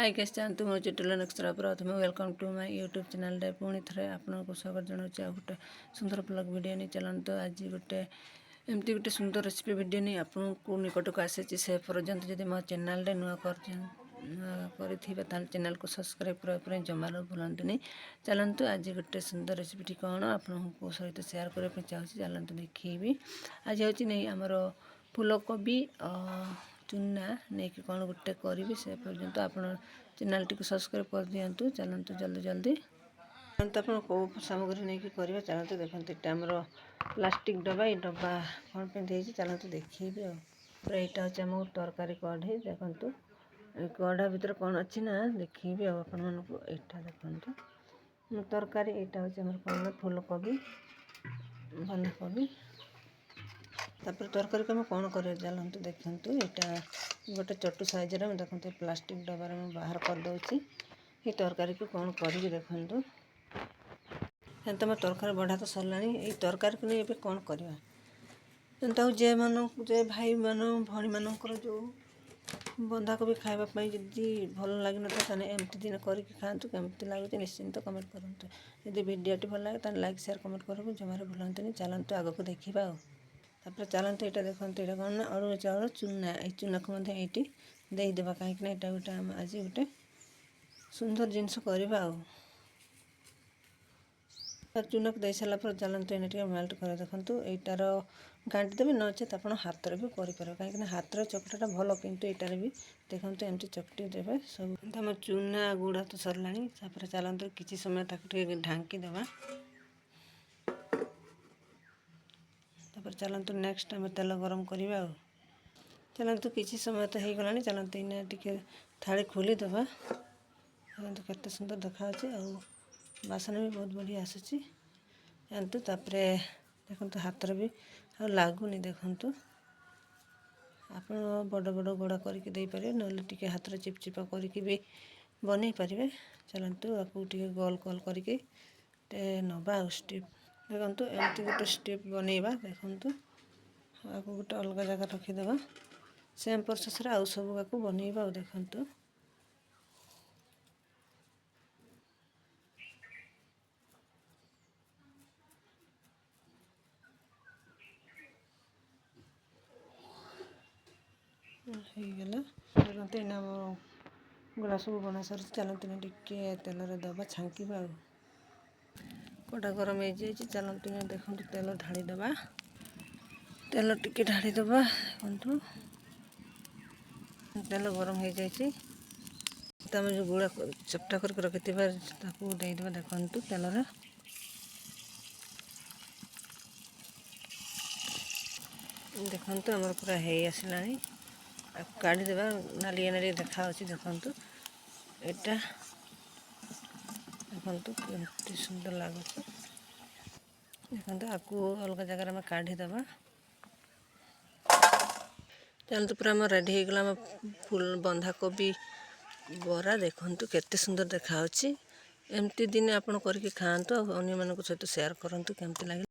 High कैसे चाहतु मो चिटुला नक्षत्र प्रथम welcome to my YouTube channel रे पुणी थे आपको स्वागत जनाऊँ आ गोटे सुंदर ब्लॉग वीडियो नहीं चलते आज गोटे एमती गोटे सुंदर रेसिपी वीडियो नहीं आपको निकट को आसी से पर्यंत जब मो चैनल रे नुआ कर चैनल को सब्सक्राइब करने जमार भूलुनि। चलतु आज गोटे सुंदर रेसिपी कौन आपको सहित शेयर करने चाहिए चलतु देखी। आज हूँ नहीं आमर फूलकोबी चूना नहीं कि कौन गोटे करी से पर्यंत आप चैनल टी सब्सक्राइब कर दिंतु। चलतु जल्दी जल्दी आप कौ सामग्री नहीं कि करेंगे चलते देखते यहाँ प्लास्टिक डब्बा ये डब्बा कौन पे चलते देखी पूरा यहाँ हूँ आम तरकारी कढ़ी देखु कढ़ा भितर कौन अच्छी ना देखी आपण मानक यहाँ देखु तरकारी यहाँ हूँ कौन फूलकोबी बंधाकोबी तापर तरकारी को कौन कर चलते देखु यहाँ गोटे चटू साइज देखते प्लास्टिक डब्बार बाहर करदे ये तरकारी को कौन करी देखु तुम तरकारी बढ़ा तो सरला ये तरकारी को नहीं कौन करवा जनता जे मान जे भाई मान भणी मानकर जो बंधाकोबी खावाई जदि भल लगे ना तो एमती दिन करके खातु केमती लगे निश्चिंत कमेंट करूँ। यदि वीडियोटी भल लगे तो लाइक शेयर कमेंट करूँ जमार भूलुनि। चलतु आग को देखा तापर चलते यहाँ देखते यहाँ कौन ना अरुण चाउल चूना ये चूना को ये देदेवा कहीं यहाँ गोटे आज गोटे सुंदर जिनस करवा चूना को दे सारा पर चलते यहाँ मेल्ट कर देखु यार गाँटी देवे नचेत आप हाथ भी करें कहीं हाथ चकटाटा भल कितु यार भी देखते एमती चकटी देवे सब आम चूना गुड़ा तो सरला चलते किसी समय ढांकी देवा तापर चलतु नेक्स्ट आम तेल गरम करवा चलतु किसी समय तो हो गला चलते इना टे थाली खोलीदे चलते केते सुंदर देखा बासन भी बहुत बढ़िया आसूसी जानतु तापरे देखते हाथ भी लगुनि देखु आप बड़ बड़ गोड़ा करके दे पारे ना टे हाथ चिपचिपा करके भी बन पारे। चलतु आपको टे गोल गोल करके नवा स्टिप देखु एमती गोटे स्टिप बनइबा देखु आपको गोटे अलग जगह रखीदे सेम प्रोसेस आउ सब आपको बनइबा देखु होगला देखते इना गुड़ा सब बना सारी चलते टे तेल दबा छांकवा कड़ा गरम हो जाए चलते देखो तेल ढाड़ीदे तेल टिके ढाड़ीदे देखु तेल गरम हो जाए आम जो गुड़ा चपटा करके रखी देदेबा देखु तेल देखु आमर पूरा है आसला काढ़ीदेवा नालिया नालिया देखा देखु यहाँ देखु केमती सुंदर लगुच देखते आपको अलग जगार आम काढ़ीदेवा चलते पूरा आम रेडी होगला फुल बंधाकोबी बरा देखु केते सुंदर देखा एमती दिन आपन करके खातु अन्य मान सहित शेयर करूँ केमती लगे।